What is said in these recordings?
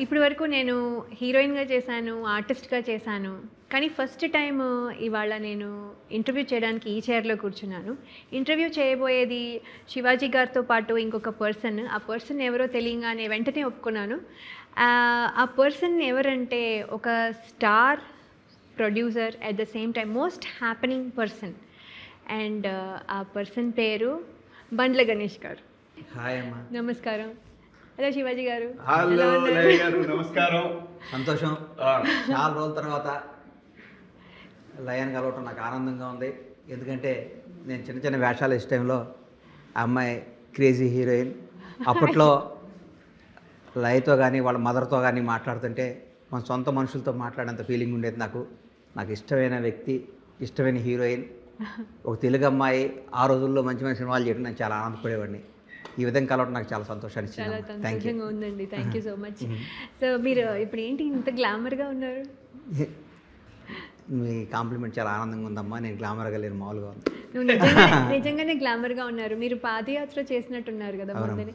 ఇప్పటి వరకు నేను హీరోయిన్‌గా చేశాను, ఆర్టిస్ట్‌గా చేశాను. కానీ ఫస్ట్ టైమ్ ఇవాళ నేను ఇంటర్వ్యూ చేయడానికి ఈ చైర్‌లో కూర్చున్నాను. ఇంటర్వ్యూ చేయబోయేది శివాజీ గారితో పాటు ఇంకొక పర్సన్. ఆ పర్సన్ ఎవరో తెలియంగానే వెంటనే ఒప్పుకున్నాను. ఆ పర్సన్ ఎవరంటే ఒక star producer at the same time most happening person. And ఆ పర్సన్ పేరు బండ్ల గణేష్ గారు. హాయ్ అమ్మా. నమస్కారం. హలో శివాజీ గారు. హలో లయ గారు, నమస్కారం. సంతోషం. చాలా రోజుల తర్వాత లయన్ కలవటం నాకు ఆనందంగా ఉంది. ఎందుకంటే నేను చిన్న చిన్న వేషాలు ఇచ్చే టైంలో ఆ అమ్మాయి క్రేజీ హీరోయిన్. అప్పట్లో లయతో కానీ వాళ్ళ మదర్తో కానీ మాట్లాడుతుంటే మన సొంత మనుషులతో మాట్లాడేంత ఫీలింగ్ ఉండేది నాకు ఇష్టమైన వ్యక్తి, ఇష్టమైన హీరోయిన్, ఒక తెలుగు అమ్మాయి. ఆ రోజుల్లో మంచి మంచి సినిమాలు చేయడం నేను చాలా ఆనందపడేవాడిని. ఈ విధంగా కలవడం నాకు చాలా సంతోషాన్ని ఇచ్చింది. చాలా సంతోషంగా ఉందండి. Thank you so much. So మీరు ఇప్పుడు ఏంటి ఇంత గ్లామర్గా ఉన్నారు? మీ కాంప్లిమెంట్ చాలా ఆనందంగా ఉందమ్మా. నేను గ్లామర్గా లేను, మామూలుగా ఉంది. నువ్వు నిజంగానే గ్లామర్గా ఉన్నారు. మీరు పాదయాత్ర చేసినట్టున్నారు కదా మొన్ననే.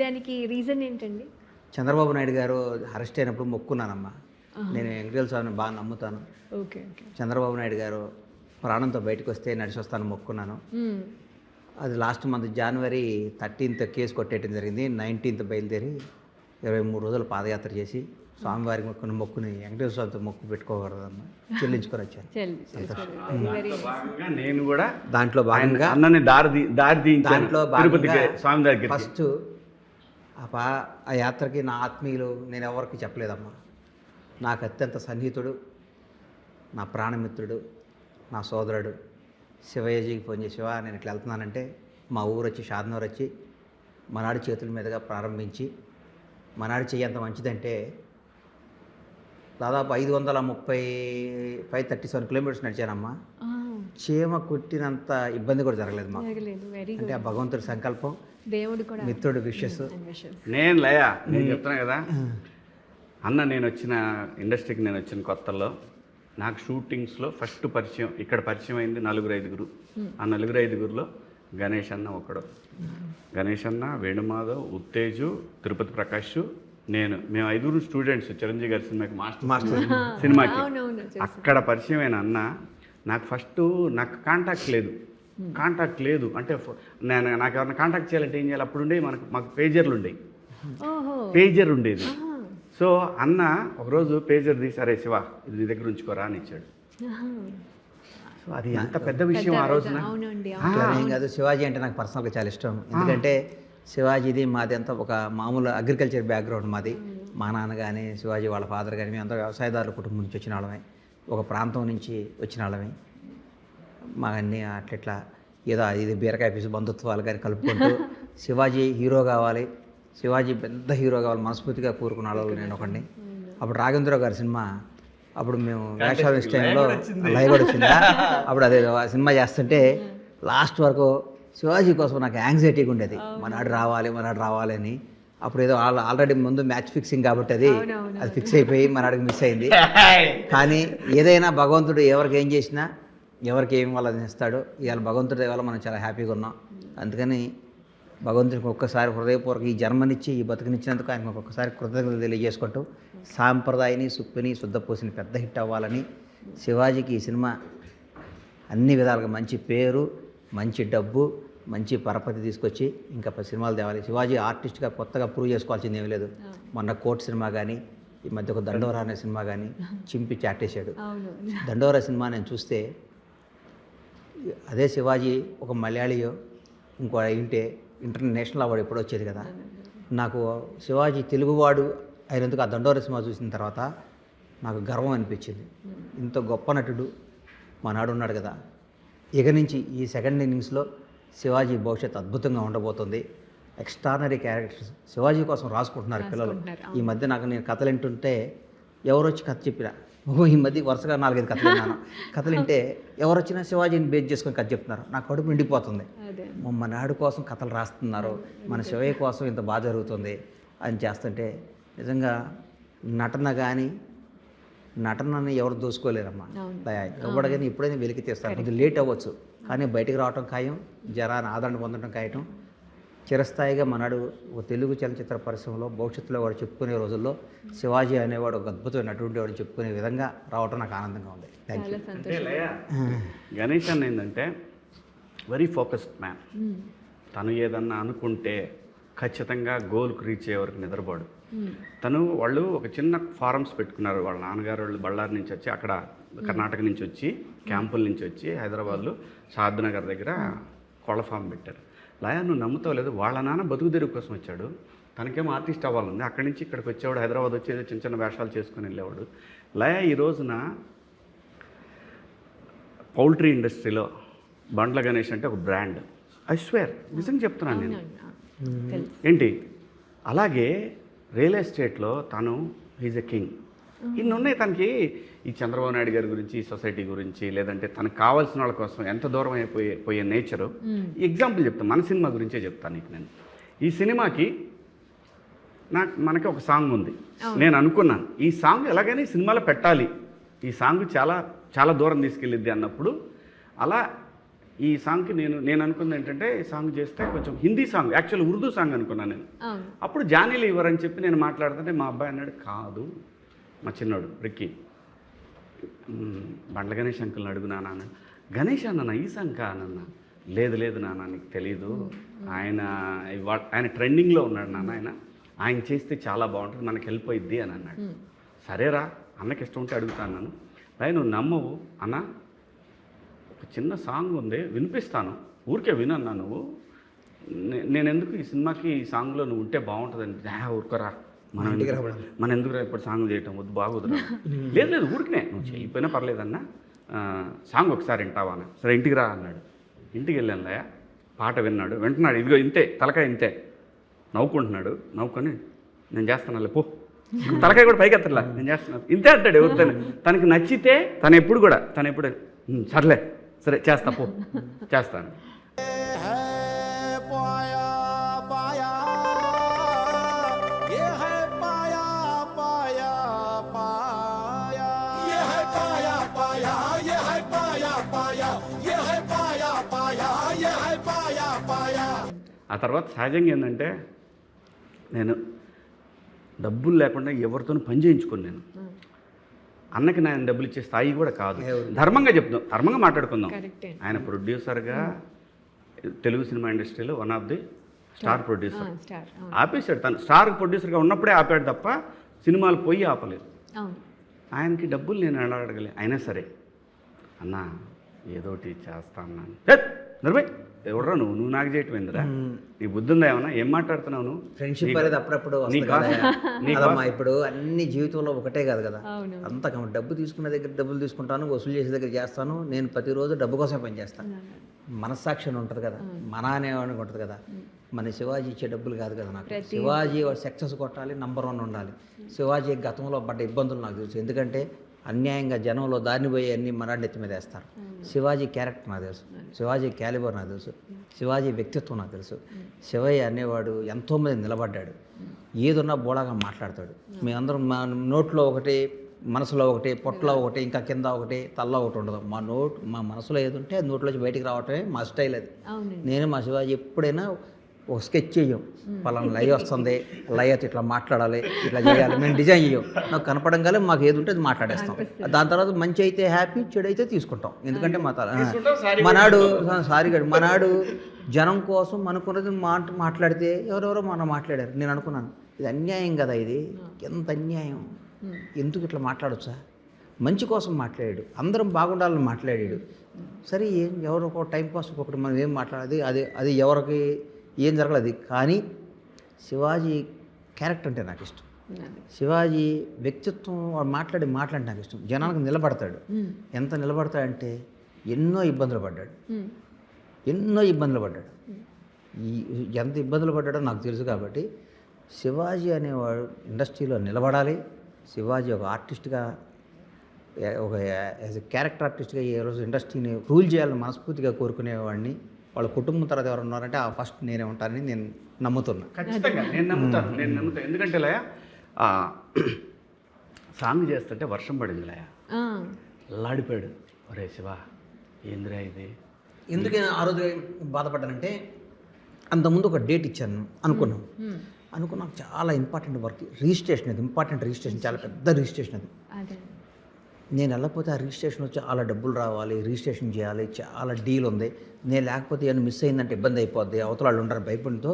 దానికి రీజన్ ఏంటండి? చంద్రబాబు నాయుడు గారు అరెస్ట్ అయినప్పుడు మొక్కున్నానమ్మా. నేను వెంకటేశ్వర స్వామిని బాగా నమ్ముతాను. Okay okay. చంద్రబాబు నాయుడు గారు ప్రాణంతో బయటకు వస్తే నడిచి వస్తాను మొక్కున్నాను. అది లాస్ట్ మంత్ జనవరి 13th కేసు కొట్టేయడం జరిగింది. 19th బయలుదేరి 23 రోజులు పాదయాత్ర చేసి స్వామివారికి మొక్కుని వెంకటేశ్వర స్వామితో మొక్కు పెట్టుకోకూడదమ్మా, చెల్లించుకొని వచ్చాను. నేను కూడా దాంట్లో భాగంగా అన్నని దారి తీయించాను. దాంట్లో స్వామి దగ్గర ఫస్ట్ ఆ యాత్రకి నా ఆత్మీయులు నేను ఎవరికి చెప్పలేదమ్మా. నాకు అత్యంత సన్నిహితుడు, నా ప్రాణమిత్రుడు, నా సోదరుడు శివయ్యజీకి ఫోన్ చేసి, శివ నేను ఇట్లా వెళ్తున్నానంటే మా ఊరు వచ్చి షాద్నగర్ వచ్చి మనాడి చేతుల మీదుగా ప్రారంభించి, మనాడి చెయ్యి ఎంత మంచిదంటే దాదాపు 537 కిలోమీటర్స్ నడిచానమ్మా. చీమ కుట్టినంత ఇబ్బంది కూడా జరగలేదు మాకు. అంటే ఆ భగవంతుడి సంకల్పం, దేవుడు కూడా, మిత్రుడు విషెస్. నేను చెప్తున్నా కదా అన్న, నేను వచ్చిన ఇండస్ట్రీకి నేను వచ్చిన కొత్తలో నాకు షూటింగ్స్లో ఫస్ట్ ఇక్కడ పరిచయం అయింది 4-5. ఆ 4-5లో గణేష్ అన్న ఒకడు. గణేష్ అన్న, వేణుమాధవ్, ఉత్తేజు, తిరుపతి ప్రకాష్, మేము 5 స్టూడెంట్స్ చిరంజీవి గారి సినిమాకి మాస్టర్ సినిమాకి. అక్కడ పరిచయమైన అన్న నాకు ఫస్ట్ నాకు కాంటాక్ట్ లేదు అంటే నాకు ఎవరైనా కాంటాక్ట్ చేయాలంటే ఏం చేయాలి? అప్పుడు మాకు పేజర్లు ఉండేది. సో అన్న ఒకరోజు పేజర్ తీసి, అరే శివ ఇది నీ దగ్గర ఉంచుకోరా అని ఇచ్చాడు. సో అది ఎంత పెద్ద విషయం ఆ రోజున. ఏం కాదు, శివాజీ అంటే నాకు పర్సనల్గా చాలా ఇష్టం. ఎందుకంటే శివాజీది మాది అంతా ఒక మామూలు అగ్రికల్చర్ బ్యాక్గ్రౌండ్ మాది. మా నాన్న కానీ శివాజీ వాళ్ళ ఫాదర్ కానీ మేమంతా వ్యవసాయదారుల కుటుంబం నుంచి వచ్చిన వాళ్ళమే, ఒక ప్రాంతం నుంచి వచ్చిన వాళ్ళమే. మా అన్నీ అట్లా ఏదో ఇది బీరకాయ పీసు బంధుత్వాలు కానీ కలుపుకుంటూ శివాజీ హీరో కావాలి, శివాజీ పెద్ద హీరో కావాలి మనస్ఫూర్తిగా కోరుకున్న వాళ్ళు నేను ఒకడిని. అప్పుడు రాఘవేంద్రరావు గారి సినిమా, అప్పుడు మేము వేషాలు వేసే టైంలో లైవ్ కూడా వచ్చిందా, అప్పుడు అదే సినిమా చేస్తుంటే లాస్ట్ వరకు శివాజీ కోసం నాకు యాంగ్జైటీగా ఉండేది, మనాడు రావాలి అని. అప్పుడు ఏదో ఆల్రెడీ ముందు మ్యాచ్ ఫిక్సింగ్ కాబట్టి అది ఫిక్స్ అయిపోయి మనాడికి మిస్ అయింది. కానీ ఏదైనా భగవంతుడు ఎవరికి ఏం చేసినా ఎవరికి ఏం వాళ్ళని ఇస్తాడో. ఇవాళ భగవంతుడి వల్ల మనం చాలా హ్యాపీగా ఉన్నాం. అందుకని భగవంతుడికి ఒక్కసారి హృదయపూర్వక ఈ జన్మనిచ్చి ఈ బతుకునిచ్చినందుకు ఆయనకు ఒక్కొక్కసారి కృతజ్ఞతలు తెలియజేసుకుంటూ, సాంప్రదాయని సుప్పిని శుద్ధపూసిని పెద్ద హిట్ అవ్వాలని, శివాజీకి ఈ సినిమా అన్ని విధాలుగా మంచి పేరు, మంచి డబ్బు, మంచి పరపతి తీసుకొచ్చి ఇంకా సినిమాలు తేవాలి. శివాజీ ఆర్టిస్ట్గా కొత్తగా ప్రూవ్ చేసుకోవాల్సింది ఏమీ లేదు. మొన్న కోర్ట్ సినిమా కానీ, ఈ మధ్య ఒక దండోరా అనే సినిమా కానీ చింపి చాటేశాడు. దండోరా సినిమా నేను చూస్తే అదే శివాజీ ఒక మలయాళీయో ఇంకో అయింటే ఇంటర్నేషనల్ అవార్డు ఎప్పుడో వచ్చేది కదా. నాకు శివాజీ తెలుగువాడు అయినందుకు ఆ దండోరా సినిమా చూసిన తర్వాత నాకు గర్వం అనిపించింది. ఇంత గొప్ప నటుడు మనాడు ఉన్నాడు కదా. ఇక నుంచి ఈ సెకండ్ ఇన్నింగ్స్లో శివాజీ భవిష్యత్తు అద్భుతంగా ఉండబోతుంది. ఎక్స్ట్రానరీ క్యారెక్టర్స్ శివాజీ కోసం రాసుకుంటున్నారు పిల్లలు. ఈ మధ్య నేను కథలు వింటుంటే ఎవరు వచ్చి కథ చెప్పినా, ఈ మధ్య వరుసగా 4-5 కథలు విన్నాను. కథలు వింటే ఎవరు వచ్చినా శివాజీని బేస్ చేసుకొని కథ చెప్తున్నారు. నా కడుపు నిండిపోతుంది. మన నాడు కోసం కథలు రాస్తున్నారు, మన శివయ్య కోసం ఇంత బాగా జరుగుతుంది అని చేస్తుంటే నిజంగా నటనని ఎవరు దోసుకోలేరమ్మా. ఎవరు కానీ ఎప్పుడైనా వెలికి తీస్తారు. కొంచెం లేట్ అవ్వచ్చు కానీ బయటికి రావటం ఖాయం, జరాన్ని ఆదరణ పొందడం ఖాయం. చిరస్థాయిగా మనాడు ఒక తెలుగు చలనచిత్ర పరిశ్రమలో భవిష్యత్తులో వాడు చెప్పుకునే రోజుల్లో శివాజీ అనేవాడు ఒక అద్భుతమైన నటువంటి వాడు చెప్పుకునే విధంగా రావటం నాకు ఆనందంగా ఉంది. Thank you. చాలా అంటే సంతోషం. లయ గణేష్ అన్న ఏంటంటే వెరీ ఫోకస్డ్ మ్యాన్. తను ఏదన్నా అనుకుంటే ఖచ్చితంగా గోల్కి రీచ్ అయ్యే వరకు నిద్రపోడు. వాళ్ళు ఒక చిన్న ఫారమ్స్ పెట్టుకున్నారు. వాళ్ళ నాన్నగారు వాళ్ళు బళ్ళారి నుంచి వచ్చి, అక్కడ కర్ణాటక నుంచి వచ్చి, క్యాంపుల నుంచి వచ్చి హైదరాబాద్లో షాద్నగర్ దగ్గర కోళ్ళ ఫామ్ పెట్టారు. లయ నువ్వు నమ్ముతావు లేదు, వాళ్ళ నాన్న బతుకు తెరుగు కోసం వచ్చాడు, తనకేమో ఆర్టిస్ట్ అవ్వాలంది. అక్కడి నుంచి ఇక్కడికి వచ్చేవాడు, హైదరాబాద్ వచ్చేది చిన్న చిన్న వేషాలు చేసుకుని వెళ్ళేవాడు. లయ ఈ రోజున పౌల్ట్రీ ఇండస్ట్రీలో బండ్ల గణేష్ అంటే ఒక బ్రాండ్. ఐ స్వేర్, నిజంగా చెప్తున్నాను నేను. ఏంటి అలాగే రియల్ ఎస్టేట్లో తను ఈజ్ ఎ కింగ్. ఇన్ని ఉన్నాయి తనకి. ఈ చంద్రబాబు నాయుడు గారి గురించి, ఈ సొసైటీ గురించి, లేదంటే తనకు కావాల్సిన వాళ్ళ కోసం ఎంత దూరం పోయే నేచరు. ఎగ్జాంపుల్ చెప్తాను, మన సినిమా గురించే చెప్తాను నీకు. నేను ఈ సినిమాకి మనకి ఒక సాంగ్ ఉంది. నేను అనుకున్నాను ఈ సాంగ్ ఎలాగైనా ఈ సినిమాలో పెట్టాలి, ఈ సాంగ్ చాలా చాలా దూరం తీసుకెళ్ళిద్ది అన్నప్పుడు అలా ఈ సాంగ్కి నేను అనుకున్నది ఏంటంటే, ఈ సాంగ్ చేస్తే కొంచెం Hindi song, actual Urdu song అనుకున్నాను నేను. అప్పుడు జానీలు ఇవ్వరని చెప్పి నేను మాట్లాడుతుంటే మా అబ్బాయి అన్నాడు, కాదు మా చిన్నోడు రిక్కీ, బండ్ల గణేష్ అంకుల్ని అడుగు నాన్న. గణేష్ అన్న ఈ సాంగ్ కానన్న. లేదు నాన్న నీకు తెలీదు, ఆయన ట్రెండింగ్లో ఉన్నాడు నాన్న, ఆయన చేస్తే చాలా బాగుంటుంది, మనకి హెల్ప్ అయ్యిద్ది అని అన్నాడు. సరేరా అన్నకి ఇష్టం ఉంటే అడుగుతాను నన్ను. రాయి నువ్వు నమ్మవు అన్న, ఒక చిన్న సాంగ్ ఉంది వినిపిస్తాను, ఊరికే వినన్నా నువ్వు, నేను ఎందుకు ఈ సినిమాకి ఈ సాంగ్లో నువ్వు ఉంటే బాగుంటుందని. ఊరుకోరా, మనం ఎందుకు ఇప్పుడు సాంగ్ చేయటం వద్దు, బాగోదురా. లేదు ఊరికినే నువ్వు చేయకపోయినా పర్లేదన్నా, సాంగ్ ఒకసారి వింటావా అన్న. సరే ఇంటికి రా అన్నాడు. ఇంటికి వెళ్ళాను లయ, పాట విన్నాడు, వింటున్నాడు, ఇదిగో ఇంతే తలకాయ ఇంతే నవ్వుకుంటున్నాడు. నవ్వుకొని నేను చేస్తాను పో, తలకాయ కూడా పైకి ఎత్తట్లా, నేను చేస్తున్నాను ఇంతే అంటాడు. ఎవరితోనే తనకి నచ్చితే తను ఎప్పుడు సర్లే సరే చేస్తా పో, చేస్తాను. ఆ తర్వాత సహజంగా ఏంటంటే, నేను డబ్బులు లేకుండా ఎవరితోనూ పని చేయించుకోను. నేను అన్నకి నేను డబ్బులు ఇచ్చే స్థాయి కూడా కాదు. ధర్మంగా చెప్తాం, ధర్మంగా మాట్లాడుకుందాం. ఆయన ప్రొడ్యూసర్గా తెలుగు సినిమా ఇండస్ట్రీలో one of the star producer. ఆపేశాడు, తను స్టార్ ప్రొడ్యూసర్గా ఉన్నప్పుడే ఆపాడు తప్ప సినిమాలు పోయి ఆపలేదు. ఆయనకి డబ్బులు నేను ఎలా అడగలే. అయినా సరే అన్న ఏదోటి చేస్తా అన్నాను. నిర్భయ్ ఎవడరా నువ్వు నాకు చేయటం ఏందిరా, నీ బుద్ధి ఉందా ఏమన్నా, ఏం మాట్లాడుతున్నావు నువ్వు? ఫ్రెండ్షిప్ అనేది అప్పుడప్పుడు ఇప్పుడు అన్ని జీవితంలో ఒకటే కాదు కదా, అంత డబ్బు తీసుకునే దగ్గర డబ్బులు తీసుకుంటాను, వసూలు చేసే దగ్గర చేస్తాను. నేను ప్రతిరోజు డబ్బు కోసమే పనిచేస్తాను. మనస్సాక్షి అని ఉంటుంది కదా, మన అనేవాడికి ఉంటుంది కదా. మన శివాజీ ఇచ్చే డబ్బులు కాదు కదా నాకు. శివాజీ సక్సెస్ కొట్టాలి, నంబర్ 1 ఉండాలి. శివాజీ గతంలో పడ్డ ఇబ్బందులు నాకు తెలుసు. ఎందుకంటే అన్యాయంగా జనంలో దారిని పోయి అన్ని మరాడి నెత్తి మీద వేస్తారు. శివాజీ క్యారెక్టర్ నాకు తెలుసు, శివాజీ క్యాలిబర్ నాకు తెలుసు, శివాజీ వ్యక్తిత్వం నాకు తెలుసు. శివయ్య అనేవాడు ఎంతోమంది నిలబడ్డాడు, ఏదున్నా బోళాగా మాట్లాడతాడు. మేమందరం మా నోట్లో ఒకటి, మనసులో ఒకటి, పొట్టలో ఒకటి, ఇంకా కింద ఒకటి, తల్లో ఒకటి ఉండదు. మా మనసులో ఏది ఉంటే నోట్లోంచి బయటికి రావటమే మా స్టైల్ అది. నేను మా శివాజీ ఎప్పుడైనా ఒక స్కెచ్ చెయ్యం, పలానా లయ వస్తుంది, లయతో ఇట్లా మాట్లాడాలి, ఇట్లా చేయాలి, మేము డిజైన్ చేయం. నాకు కనపడంగానే మాకు ఏది ఉంటే అది మాట్లాడేస్తాం. దాని తర్వాత మంచి అయితే హ్యాపీ, చెడు అయితే తీసుకుంటాం. ఎందుకంటే మనాడు జనం కోసం అనుకున్నది మాట్లాడితే ఎవరెవరో మనం మాట్లాడారు. నేను అనుకున్నాను ఇది అన్యాయం కదా, ఇది ఎంత అన్యాయం, ఎందుకు ఇట్లా మాట్లాడొచ్చా? మంచి కోసం మాట్లాడాడు, అందరం బాగుండాలని మాట్లాడాడు. సరే ఎవరో ఒక టైం పాస్ ఒకటి మనం ఏం మాట్లాడేది అది ఎవరికి ఏం జరగలేదు. కానీ శివాజీ క్యారెక్టర్ అంటే నాకు ఇష్టం. శివాజీ వ్యక్తిత్వం, మాట్లాడే మాటలంటే నాకు ఇష్టం. జనానికి నిలబడతాడు. ఎంత నిలబడతాడంటే ఎన్నో ఇబ్బందులు పడ్డాడు. ఎంత ఇబ్బందులు పడ్డాడో నాకు తెలుసు. కాబట్టి శివాజీ అనేవాడు ఇండస్ట్రీలో నిలబడాలి. శివాజీ ఒక ఆర్టిస్ట్గా, ఒక యాజ్ ఎ క్యారెక్టర్ ఆర్టిస్ట్గా ఈ రోజు ఇండస్ట్రీని రూల్ చేయాలని మనస్ఫూర్తిగా కోరుకునేవాడిని. వాళ్ళ కుటుంబం తర్వాత ఎవరు ఉన్నారంటే ఆ ఫస్ట్ నేనే ఉంటానని నేను నమ్ముతున్నా. ఖచ్చితంగా నేను నమ్ముతాను. ఎందుకంటే లయ సాంగ్ చేస్తుంటే వర్షం పడింది. లయ లాడిపోయాడు, ఒరే శివ ఏందిరా ఇది. ఎందుకు ఆ రోజు బాధపడ్డానంటే, అంతకుముందు ఒక డేట్ ఇచ్చాను అనుకున్నాం చాలా ఇంపార్టెంట్ వర్క్, రిజిస్ట్రేషన్, అది ఇంపార్టెంట్ రిజిస్ట్రేషన్, చాలా పెద్ద రిజిస్ట్రేషన్ అది. అదే నేను వెళ్ళకపోతే ఆ రిజిస్ట్రేషన్లో చాలా డబ్బులు రావాలి, రిజిస్ట్రేషన్ చేయాలి, చాలా డీల్ ఉంది. నేను లేకపోతే ఏమైనా మిస్ అయిందంటే ఇబ్బంది అయిపోద్ది, అవతల వాళ్ళు ఉంటారు భయపడితో.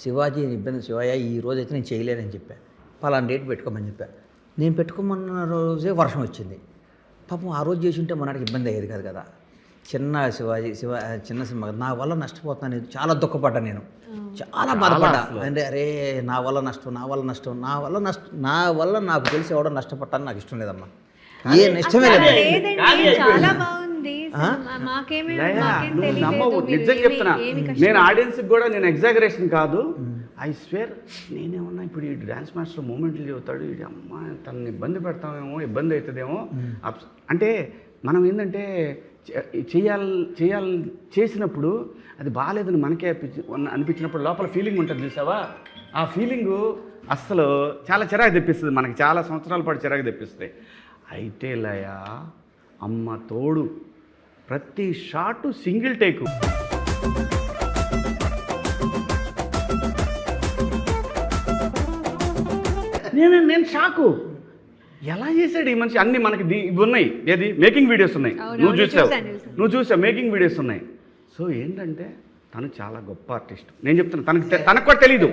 శివాజీ ఇబ్బంది, శివయ్య ఈ రోజు అయితే నేను చేయలేనని చెప్పాను. పలానా డేట్ పెట్టుకోమని చెప్పాను. నేను పెట్టుకోమన్న రోజే వర్షం వచ్చింది. పాపం ఆ రోజు చేసి ఉంటే మనకి ఇబ్బంది అయ్యేది కాదు కదా. చిన్న సినిమా నా వల్ల నష్టపోతున్నాను, చాలా దుఃఖపడ్డా, నేను చాలా బాధపడ్డా. అంటే అరే నా వల్ల నాకు తెలిసి ఎవడో నష్టపడ్డాను, నాకు ఇష్టం లేదమ్మా, ఏ నష్టమే లేదు. చాలా బాగుంది. నమ్మవు, నిజం చెప్తున్నా. నేను ఆడియన్స్కి కూడా నేను ఎగ్జాగరేషన్ కాదు, ఐ స్వేర్. నేనేమన్నా ఇప్పుడు ఈ డ్యాన్స్ మాస్టర్ మూమెంట్లు చెబుతాడు, ఇది అమ్మ తనని ఇబ్బంది పెడతామేమో, ఇబ్బంది అవుతుందేమో. అంటే మనం ఏంటంటే చేసినప్పుడు అది బాగాలేదని మనకే అనిపించినప్పుడు లోపల ఫీలింగ్ ఉంటుంది చూసావా, ఆ ఫీలింగు అస్సలు చాలా చిరాకు తెప్పిస్తుంది, మనకి చాలా సంవత్సరాల పాటు చిరాకు తెప్పిస్తాయి. అయితే లయ అమ్మ తోడు, ప్రతి షాటు సింగిల్ టేకు. నేను షాకు, ఎలా చేశాడు ఈ మనిషి. అన్ని మనకి ఇవి ఉన్నాయి, ఏది మేకింగ్ వీడియోస్ ఉన్నాయి, నువ్వు చూసావు మేకింగ్ వీడియోస్ ఉన్నాయి. సో ఏంటంటే తను చాలా గొప్ప ఆర్టిస్ట్. నేను చెప్తున్నా, తనకు కూడా తెలీదు,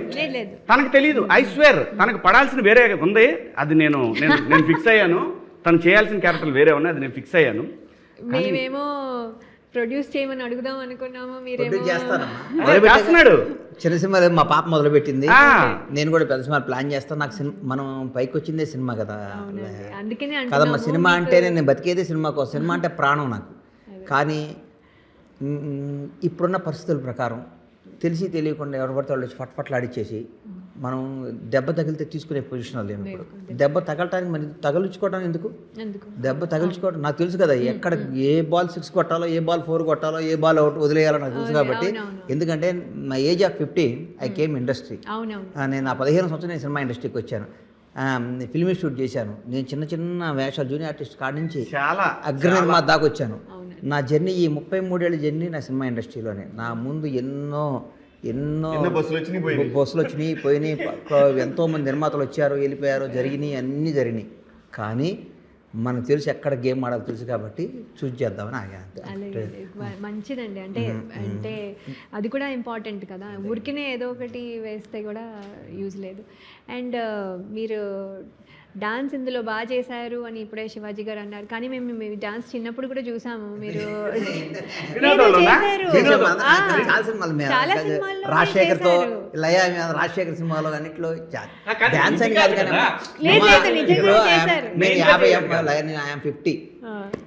తనకు తెలీదు. ఐ స్వేర్ తనకు పడాల్సిన వేరే ఉంది, అది నేను ఫిక్స్ అయ్యాను. తను చేయాల్సిన క్యారెక్టర్లు వేరే ఉన్నాయి, అది నేను ఫిక్స్ అయ్యాను. మేమేమో ప్రొడ్యూస్ చేయమని అడుగుదాం అనుకున్నాము, చేస్తున్నాడు. చిన్న సినిమా మా పాప మొదలుపెట్టింది, నేను కూడా పెద్ద సినిమా ప్లాన్ చేస్తాను. నాకు మనం పైకి వచ్చిందే సినిమా కదా, కదమ్మా. సినిమా అంటే నేను బతికేదే సినిమా కోసం, సినిమా అంటే ప్రాణం నాకు. కానీ ఇప్పుడున్న పరిస్థితుల ప్రకారం తెలిసి తెలియకుండా ఎవరు పడితే వాళ్ళు ఫట్ఫట్లాడిచ్చేసి మనం దెబ్బ తగిలితే తీసుకునే పొజిషన్లో లేము ఇప్పుడు. దెబ్బ తగలటానికి మరి తగిలించుకోవడానికి ఎందుకు, దెబ్బ తగిలించుకోవడం నాకు తెలుసు కదా, ఎక్కడ ఏ బాల్ 6 కొట్టాలో, ఏ బాల్ 4 కొట్టాలో, ఏ బాల్ అవుట్ వదిలేయాలో నాకు తెలుసు. కాబట్టి ఎందుకంటే నా age of 15 I came industry. నేను నా 15 సంవత్సరం నేను సినిమా ఇండస్ట్రీకి వచ్చాను, ఫిల్మ్ షూట్ చేశాను. నేను చిన్న చిన్న వేషాలు జూనియర్ ఆర్టిస్ట్ కాడి నుంచి చాలా అగ్రనిర్మాత దాకా వచ్చాను. నా జర్నీ, ఈ 33 ఏళ్ళ జర్నీ నా సినిమా ఇండస్ట్రీలోనే. నా ముందు ఎన్నో బస్సులు వచ్చినాయి, పోయినాయి, ఎంతోమంది నిర్మాతలు వచ్చారు, వెళ్ళిపోయారు, అన్నీ జరిగినాయి. కానీ మనకు తెలుసు ఎక్కడ గేమ్ ఆడాలో తెలుసు, కాబట్టి చూస్ చేద్దామని ఆగా. మంచిదండి. అంటే అది కూడా ఇంపార్టెంట్ కదా, ఊరికినే ఏదో ఒకటి వేస్తే కూడా యూజ్ లేదు. అండ్ మీరు డాన్స్ ఇందులో బాగా చేశారు అని ఇప్పుడే శివాజీ గారు అన్నారు, కానీ మేము డాన్స్ చిన్నప్పుడు కూడా చూసాము. మీరు రాజశేఖర్తో రాజశేఖర్ సినిమాలో అన్నిట్లో డాన్స్ అని కాదు, కానీ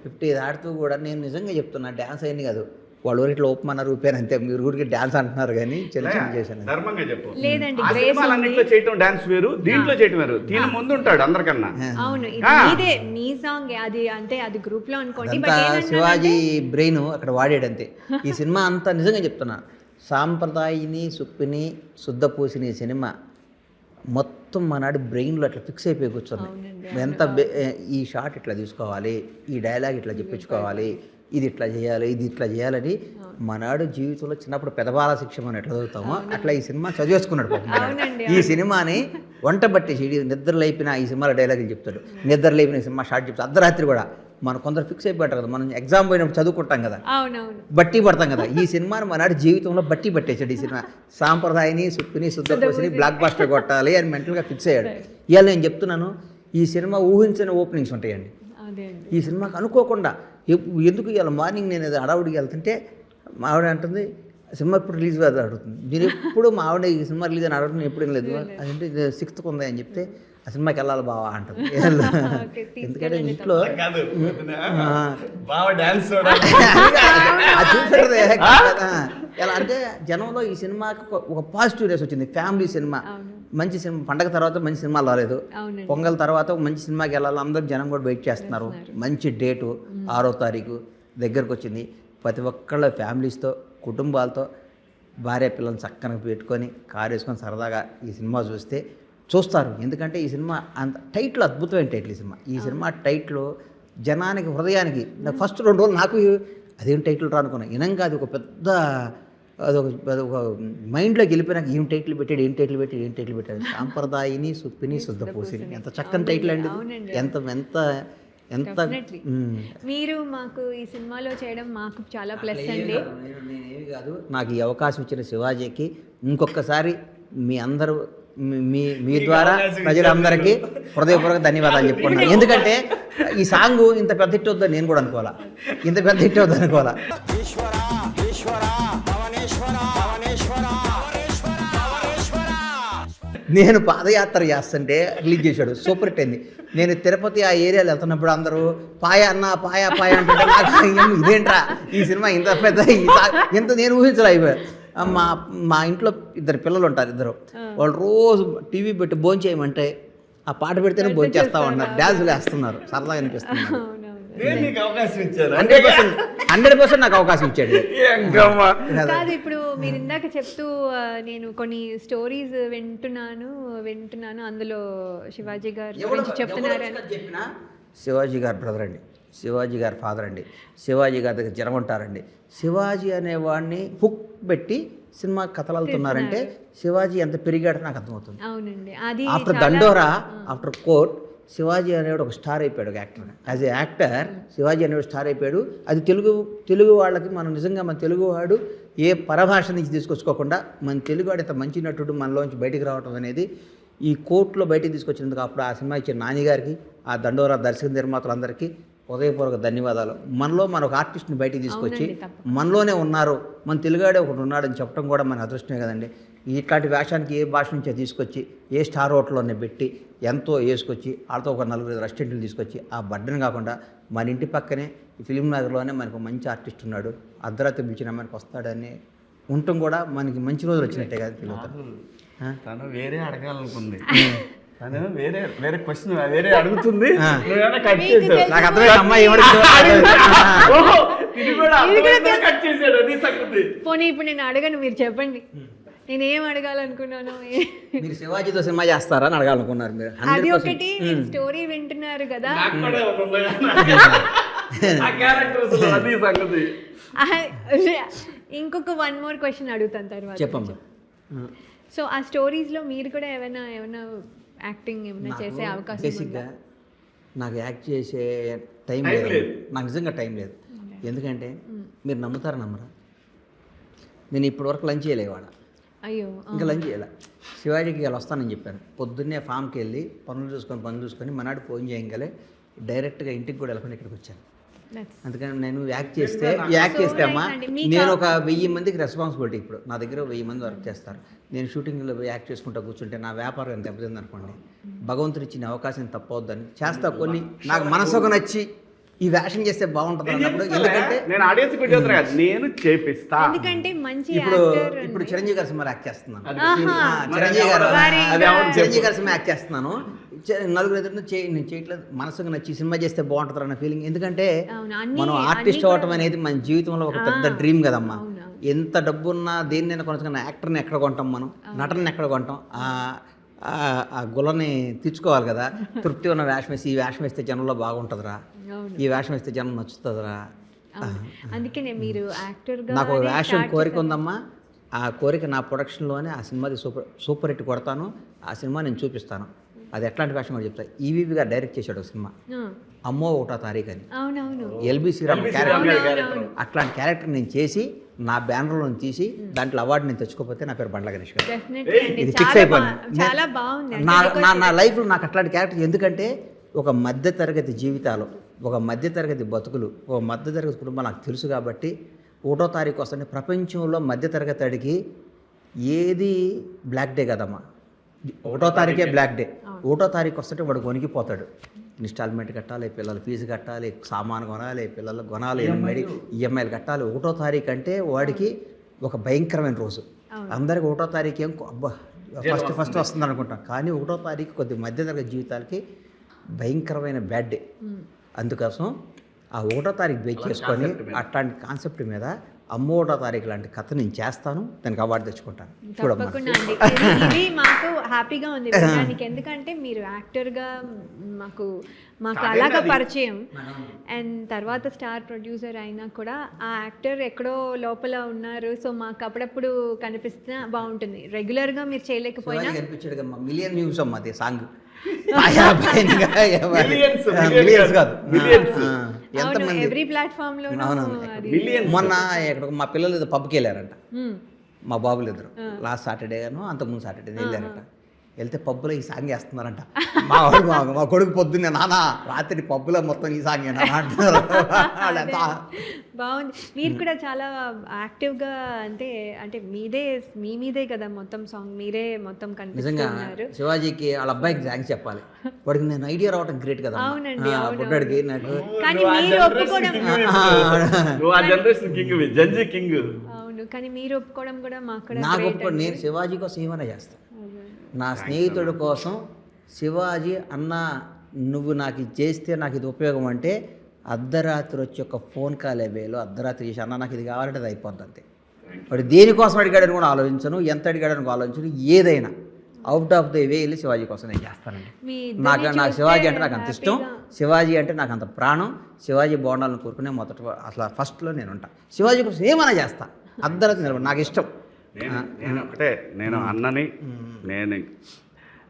50 దాటుతూ కూడా నేను నిజంగా చెప్తున్నా, డాన్స్ అయింది కాదు, వాళ్ళు ఊరిట్లో ఒప్పమన్నారు, ఊపారు అంతే. మీరు ఊరికి డాన్స్ అంటున్నారు కానీ చిన్న చేశాను. ధర్మంగా చెప్పు, లేదండి చేయటం డాన్స్ వేరు, దీంట్లో చేయటం వేరు. దీని ముందు ఉంటాడు అందరికన్నా. అవును, మీ సాంగ్ అది, అంటే అది గ్రూప్ లో అనుకోండి, శివాజీ బ్రెయిన్ అక్కడ వాడాడు అంతే. ఈ సినిమా అంతా నిజంగా చెప్తున్నా, సాంప్రదాయిని సుప్పిని శుద్ధపూసిని సినిమా మొత్తం మనాడు బ్రెయిన్లో అట్లా ఫిక్స్ అయిపోయి కూర్చుంది. ఎంత ఈ షాట్ ఇట్లా తీసుకోవాలి, ఈ డైలాగ్ ఇట్లా చెప్పించుకోవాలి, ఇది ఇట్లా చేయాలి, ఇది ఇట్లా చేయాలని మనాడు జీవితంలో చిన్నప్పుడు పెదబాల శిక్ష మనం ఎట్లా చదువుతామో అట్లా ఈ సినిమా చదివేసుకున్నాడు. ఈ సినిమాని వంట పట్టేసి నిద్ర లేపిన ఈ సినిమాలో డైలాగులు చెప్తాడు, నిద్ర లేపిన ఈ సినిమా షార్ట్ చెప్తాడు. అర్ధరాత్రి కూడా మనం కొందరు ఫిక్స్ అయిపోతారు కదా, మనం ఎగ్జామ్ పోయినప్పుడు చదువుకుంటాం కదా, బట్టి పడతాం కదా. ఈ సినిమాని మనాడు జీవితంలో బట్టి పట్టేశాడు. ఈ సినిమా సాంప్రదాయని సుప్పిని శుద్ధపూసిని బ్లాక్ బాస్టర్ కొట్టాలి అని మెంటల్గా ఫిక్స్ అయ్యాడు. ఇవాళ నేను చెప్తున్నాను, ఈ సినిమా ఊహించిన ఓపెనింగ్స్ ఉంటాయండి. ఈ సినిమాకి అనుకోకుండా ఎందుకు ఇవాళ మార్నింగ్ నేను ఏదో హడావుడికి వెళ్తుంటే మా ఆవిడ అంటుంది, సినిమా ఎప్పుడు రిలీజ్ కాదు అడుగుతుంది. మీరు ఎప్పుడు మా ఆవిడ ఈ సినిమా రిలీజ్ అని అడగడం ఎప్పుడు లేదు, అదంటే 6th ఉంది అని చెప్తే ఆ సినిమాకి వెళ్ళాలి బావా అంటుంది. ఎందుకంటే ఇంట్లో చూసాడు ఎలా అంటే జనంలో ఈ సినిమాకి ఒక పాజిటివ్నెస్ వచ్చింది. ఫ్యామిలీ సినిమా, మంచి సినిమా. పండగ తర్వాత మంచి సినిమాలు రాలేదు, పొంగల్ తర్వాత ఒక మంచి సినిమాకి వెళ్ళాలి, అందరూ జనం కూడా వెయిట్ చేస్తున్నారు. మంచి డేటు 6వ తారీఖు దగ్గరకు వచ్చింది. ప్రతి ఒక్కళ్ళ ఫ్యామిలీస్తో, కుటుంబాలతో, భార్య పిల్లల్ని చక్కగా పెట్టుకొని కారు వేసుకొని సరదాగా ఈ సినిమా చూస్తారు. ఎందుకంటే ఈ సినిమా అంత టైటిల్ అద్భుతమైన టైటిల్. ఈ సినిమా టైటిల్ జనానికి, హృదయానికి ఫస్ట్ 2 రోజులు నాకు అదేం టైటిల్ రా అనుకున్నా. ఇనంగా అది ఒక పెద్ద అదొక మైండ్లోకి వెళ్ళిపోయినాక ఏం టైటిల్ పెట్టాడు సాంప్రదాయిని సుప్పిని శుద్ధపూసిని. ఎంత చక్కని టైటిల్ అండి, ఎంత ఎంత ఎంత. మీరు మాకు ఈ సినిమాలో చేయడం మాకు చాలా ప్లస్ అండి. నేనేమి కాదు, నాకు ఈ అవకాశం ఇచ్చిన శివాజీకి ఇంకొకసారి మీ అందరూ మీ ద్వారా ప్రజలందరికీ హృదయపూర్వక ధన్యవాదాలు చెప్పుకున్నాను. ఎందుకంటే ఈ సాంగ్ ఇంత పెద్ద హిట్ అవుతుందని నేను కూడా అనుకోవాలా, ఇంత పెద్ద హిట్ అవుతుంది అనుకోవాలా. నేను పాదయాత్ర చేస్తుంటే రిలీజ్ చేశాడు, సూపర్ హిట్ అయింది. నేను తిరుపతి ఆ ఏరియాలో వెళ్తున్నప్పుడు అందరూ పాయ అన్న పాయ పాయ అంటుంటే నాకు ఇదేంట్రా ఈ సినిమా ఇంత పెద్ద ఇంత నేను ఊహించలే. మా ఇంట్లో 2 పిల్లలు ఉంటారు, 2 వాళ్ళు రోజు టీవీ పెట్టి భోంచేయమంటే ఆ పాట పెడితేనే భోంచేస్తా ఉన్నారు, డ్యాన్సులు వేస్తున్నారు, సరదాగా అనిపిస్తున్నారు. 100% నాకు అవకాశం ఇచ్చాడు. కాదు, ఇప్పుడు మీరు ఇందాక చెప్తూ నేను కొన్ని స్టోరీస్ వింటున్నాను అందులో శివాజీ గారి గురించి చెప్తున్నారని. శివాజీ గారి బ్రదర్ అండి, శివాజీ గారి ఫాదర్ అండి, శివాజీ గారి దగ్గర జనం ఉంటారండి. శివాజీ అనేవాడిని హుక్ పెట్టి సినిమా కథలు వెళ్తున్నారంటే శివాజీ ఎంత పెరిగాడో నాకు అర్థమవుతుంది. అవునండి, అది ఆఫ్టర్ దండోరా, ఆఫ్టర్ కోర్ట్, శివాజీ అనేవాడు ఒక స్టార్ అయిపోయాడు, ఒక actor. As a actor Shivaji అనేవాడు స్టార్ అయిపోయాడు. అది తెలుగు వాళ్ళకి మనం నిజంగా మన తెలుగువాడు ఏ పరభాష నుంచి తీసుకొచ్చుకోకుండా మన తెలుగువాడు ఇంత మంచి నటుడు మనలోంచి బయటికి రావడం అనేది ఈ కోర్టులో బయటికి తీసుకొచ్చినందుకు అప్పుడు ఆ సినిమా ఇచ్చిన నాని గారికి, ఆ దండోరా దర్శక నిర్మాతలందరికీ హృదయపూర్వక ధన్యవాదాలు. మనలో మన ఒక ఆర్టిస్ట్ని బయటికి తీసుకొచ్చి మనలోనే ఉన్నారు, మన తెలుగాడే ఒకటి ఉన్నాడని చెప్పడం కూడా మన అదృష్టమే కదండి. ఇట్లాంటి వేషానికి ఏ భాష నుంచో తీసుకొచ్చి ఏ స్టార్ హోటల్లోనే పెట్టి ఎంతో వేసుకొచ్చి వాళ్ళతో ఒక 4 రెస్టారెంట్లు తీసుకొచ్చి ఆ బడ్డను కాకుండా మన ఇంటి పక్కనే ఫిలిం నగర్లోనే మనకు మంచి ఆర్టిస్ట్ ఉన్నాడు, అర్ధరాత్రి పిలిచిన మనకు వస్తాడని ఉండటం కూడా మనకి మంచి రోజులు వచ్చినట్టే కదా ఫీల్ అవుతాను. తను వేరే అడగాలనుకుంది, తను వేరే క్వశ్చన్ వేరే అడుగుతుంది. నాకు అర్థమైంది అమ్మాయి పోనీ ఇప్పుడు నేను అడగను, మీరు చెప్పండి నేనేం అడగాలనుకున్నాను. మీరు శివాజీతో సినిమా చేస్తారా అని అడగాలనుకున్నారు మీరు. అది ఒకటి, స్టోరీ వింటున్నారు కదా, ఇంకొక 1 more క్వశ్చన్ అడుగుతాను తర్వాత. చెప్పమ్మా. సో ఆ స్టోరీస్లో మీరు కూడా ఏమైనా యాక్టింగ్ ఏమైనా చేసే అవకాశం? బేసిక్గా నాకు యాక్ట్ చేసే టైం లేదు, నాకు నిజంగా టైం లేదు. ఎందుకంటే మీరు నమ్ముతారా నమ్మరా, నేను ఇప్పటివరకు లంచ్ చేయలేవాడ. అయ్యో, ఇంకా లంచ్ చేయాలి. శివాజీకి ఇలా వస్తానని చెప్పాను, పొద్దున్నే ఫామ్కి వెళ్ళి పనులు చూసుకొని మనాడు ఫోన్ చేయగలే డైరెక్ట్గా ఇంటికి కూడా వెళ్ళకుండా ఇక్కడికి వచ్చాను. అందుకని నేను యాక్ట్ చేస్తే అమ్మా నేను ఒక 1000 మందికి రెస్పాన్సిబిలిటీ. ఇప్పుడు నా దగ్గర 1000 మంది వర్క్ చేస్తారు. నేను షూటింగ్లో యాక్ట్ చేసుకుంటూ కూర్చుంటే నా వ్యాపారం ఎంత దెబ్బతింది అనుకోండి. భగవంతుడు ఇచ్చిన అవకాశం తప్పవద్దని చేస్తా. కొన్ని నాకు మనసుకు నచ్చి ఈ వేషం చేస్తే బాగుంటుంది అన్నప్పుడు, ఎందుకంటే నేను ఆడియన్స్ నేను చేపిస్తా. ఎందుకంటే మంచి ఇప్పుడు చిరంజీవి గారి సినిమా యాక్ట్ చేస్తున్నాను, చిరంజీవి గారి సినిమా యాక్ట్ చేస్తున్నాను. 4 ఎదురు నేను చేయట్లేదు, మనసుకు నచ్చి సినిమా చేస్తే బాగుంటుంది అన్న ఫీలింగ్. ఎందుకంటే మనం ఆర్టిస్ట్ అవ్వటం అనేది మన జీవితంలో ఒక పెద్ద డ్రీమ్ కదమ్మా. ఎంత డబ్బున్నా దేన్నైనా కొనుక్కున్న యాక్టర్ని ఎక్కడ కొంటాం, మనం నటనని ఎక్కడ కొంటాం? ఆ గులని తీర్చుకోవాలి కదా. తృప్తి ఉన్న వేషం వేసి ఈ వేషం వేస్తే జనంలో బాగుంటుందిరా, ఈ వేషం వేస్తే జనం నచ్చుతుందిరా. అందుకే మీరు యాక్టర్గా నాకు ఒక వేషం కోరిక ఉందమ్మా. ఆ కోరిక నా ప్రొడక్షన్లోనే ఆ సినిమాది సూపర్ హిట్ కొడతాను. ఆ సినిమా నేను చూపిస్తాను. అది ఎట్లాంటి వేషం కూడా చెప్తాను. ఈవీవి గారు డైరెక్ట్ చేశాడు ఒక సినిమా, అమ్మో 1వ తారీఖు అని. ఎల్బి శ్రీరామ్ క్యారెక్టర్, అట్లాంటి క్యారెక్టర్ నేను చేసి నా బ్యానర్లో తీసి దాంట్లో అవార్డు నేను తెచ్చుకోకపోతే నా పేరు బండ్ల గణేష్ గారు. ఇది ఫిక్స్ అయిపోయింది నా లైఫ్లో. నాకు అట్లాంటి క్యారెక్టర్, ఎందుకంటే ఒక మధ్యతరగతి జీవితాలు, ఒక మధ్యతరగతి బతుకులు, ఒక మధ్యతరగతి కుటుంబం నాకు తెలుసు కాబట్టి 1వ తారీఖు వస్తుంది. ప్రపంచంలో మధ్యతరగతి అడిగి ఏది బ్లాక్ డే కదమ్మా, 1వ తారీఖే బ్లాక్ డే. 1వ తారీఖు వస్తుంటే వాడు కొనికిపోతాడు. ఇన్స్టాల్మెంట్ కట్టాలి, పిల్లల ఫీజు కట్టాలి, సామాను కొనాలి, పిల్లలకు కొనాలి, ఈఎంఐలు కట్టాలి. 1వ తారీఖు అంటే వాడికి ఒక భయంకరమైన రోజు. అందరికి 1వ తారీఖు ఏం అబ్బా ఫస్ట్ వస్తుంది అనుకుంటాం, కానీ 1వ తారీఖు కొద్ది మధ్యతరగతి జీవితాలకి భయంకరమైన బ్యాడ్ డే. అందుకోసం ఆ 1వ తారీఖు బేస్ చేసుకొని అట్లాంటి కాన్సెప్ట్ మీద అమ్మోటో తారీఖు లాంటి కథ నేను చేస్తాను, దానికి అవార్డు తెచ్చుకుంటాను. చూడమ్మా. తప్పకుండా అండి. ఇది మాకు హ్యాపీగా ఉంది వినడానికి. ఎందుకంటే మీరు యాక్టర్గా మాకు అలాగా పరిచయం, అండ్ తర్వాత స్టార్ ప్రొడ్యూసర్ అయినా కూడా ఆ యాక్టర్ ఎక్కడో లోపల ఉన్నారు. సో మాకు అప్పుడప్పుడు కనిపిస్తున్నా బాగుంటుంది. రెగ్యులర్గా మీరు చేయలేకపోయినా కనిపించాడు మిలియన్ వ్యూస్ అమ్మా అది సాంగ్. ఎవ్రీ ప్లాట్ఫామ్ లో. మొన్న ఇక్కడ మా పిల్లలు పబ్కి వెళ్ళారంట, మా బాబులు ఇద్దరు. లాస్ట్ సాటర్డే గాను అంతకుముందు సాటర్డే వెళ్ళారంట. వెళ్తే పబ్బులో ఈ సాంగ్ వేస్తున్నారంట. మా కొడుకు పొద్దున్నే నాన్న రాత్రి పబ్బులో మొత్తం ఈ సాంగ్ అంటున్నారు. బాగుంది. మీరు కూడా చాలా యాక్టివ్గా అంటే మీదే కదా మొత్తం సాంగ్, మీరే మొత్తం కనిపిస్తున్నారు. శివాజీకి వాళ్ళ అబ్బాయికి థ్యాంక్స్ చెప్పాలి. వాడికి నేను ఐడియా రావడం గ్రేట్ కదా. అవునండి, బుడ్డాడికి నాకు. కానీ మీరు ఒప్పుకోవడం, అవును, కానీ మీరు ఒప్పుకోవడం కూడా మాకు నాకు నేను శివాజీ కోసం ఏమైనా చేస్తాను. నా స్నేహితుడి కోసం శివాజీ అన్న నువ్వు నాకు ఇది చేస్తే నాకు ఇది ఉపయోగం అంటే అర్ధరాత్రి వచ్చి ఒక ఫోన్ కాల్ వేలో అర్ధరాత్రి చేసి అన్న నాకు ఇది కావాలంటే అది అయిపోద్ది అంతే. వాడు దేనికోసం అడిగాడని కూడా ఆలోచించను, ఎంత అడిగాడని ఆలోచించను. ఏదైనా అవుట్ ఆఫ్ ద వే వెళ్ళి శివాజీ కోసం నేను చేస్తానండి. నాకు శివాజీ అంటే నాకు అంత ఇష్టం, శివాజీ అంటే నాకు అంత ప్రాణం. శివాజీ బాగుండాలని కోరుకునే మొదట అసలు ఫస్ట్లో నేను ఉంటాను. శివాజీ కోసం ఏమైనా చేస్తా, అర్ధరాత్రి నిలబడి నాకు ఇష్టం. నేను అన్నని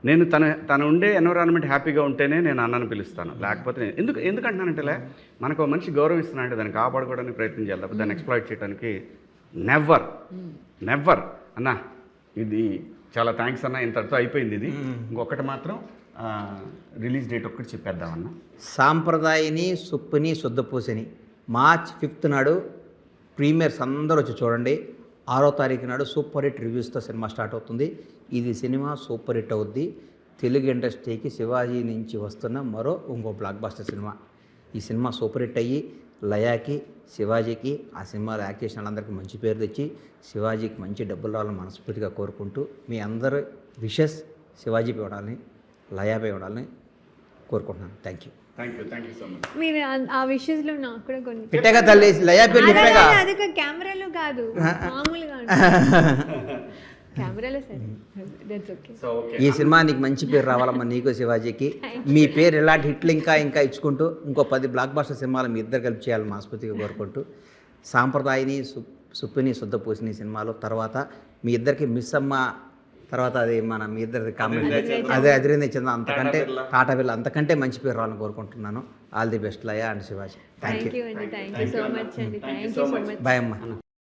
నేను తన ఉండే ఎన్విరాన్మెంట్ హ్యాపీగా ఉంటేనే నేను అన్నని పిలుస్తాను. లేకపోతే ఎందుకంటున్నానంటే మనకు మనిషి గౌరవిస్తున్నానంటే దాన్ని కాపాడుకోవడానికి ప్రయత్నం చేయాలి తప్ప దాన్ని ఎక్స్ప్లాయిట్ చేయడానికి నెవర్ అన్న. ఇది చాలా థ్యాంక్స్ అన్న, ఇంతటితో అయిపోయింది. ఇది ఇంకొకటి మాత్రం రిలీజ్ డేట్ ఒక్కటి చెప్పేద్దామన్న. సాంప్రదాయని సుప్పుని శుద్ధపూసని March 5th నాడు ప్రీమియర్స్ అందరూ వచ్చి చూడండి. 6వ తారీఖు నాడు సూపర్ హిట్ రివ్యూస్తో సినిమా స్టార్ట్ అవుతుంది. ఇది సినిమా సూపర్ హిట్ అవుద్ది. తెలుగు ఇండస్ట్రీకి శివాజీ నుంచి వస్తున్న ఇంకో బ్లాక్ బస్టర్ సినిమా. ఈ సినిమా సూపర్ హిట్ అయ్యి లయాకి శివాజీకి ఆ సినిమాలో యాక్ట్ చేసిన వాళ్ళందరికీ మంచి పేరు తెచ్చి శివాజీకి మంచి డబ్బులు రావాలని మనస్ఫూర్తిగా కోరుకుంటూ మీ అందరి విషెస్ శివాజీపై ఇవ్వాలని, లయాపై ఇవ్వాలని కోరుకుంటున్నాను. Thank you so much. మీరు ఆ విషయస్ లో నాకు కూడా కొన్ని పెట్టాగా తల్లి లయా పేరు చెప్పాగా. అదొక కెమెరాలో కాదు, మామూలుగా కెమెరాలో. సరే, దట్స్ ఓకే. ఈ సినిమా నీకు మంచి పేరు రావాలమ్మా, నీకు శివాజీకి. మీ పేరు ఇలాంటి హిట్లు ఇంకా ఇచ్చుకుంటూ ఇంకో 10 బ్లాక్ బస్టర్ సినిమాలు మీ ఇద్దరు కలిపి చేయాలని మనస్ఫూర్తిగా కోరుకుంటూ సాంప్రదాయని సుప్పిని శుద్ధపూసిని సినిమాలు తర్వాత మీ ఇద్దరికి మిస్ అమ్మ తర్వాత అది మీ ఇద్దరిది కామెంట్ అదే అదిరింది ఇచ్చింది. అంతకంటే టాటా బిల్ అంతకంటే మంచి పేరు రావాలని కోరుకుంటున్నాను. All the best Laya and Shivaji. Thank you. So much అండి. Thank you so much. Bye అమ్మ.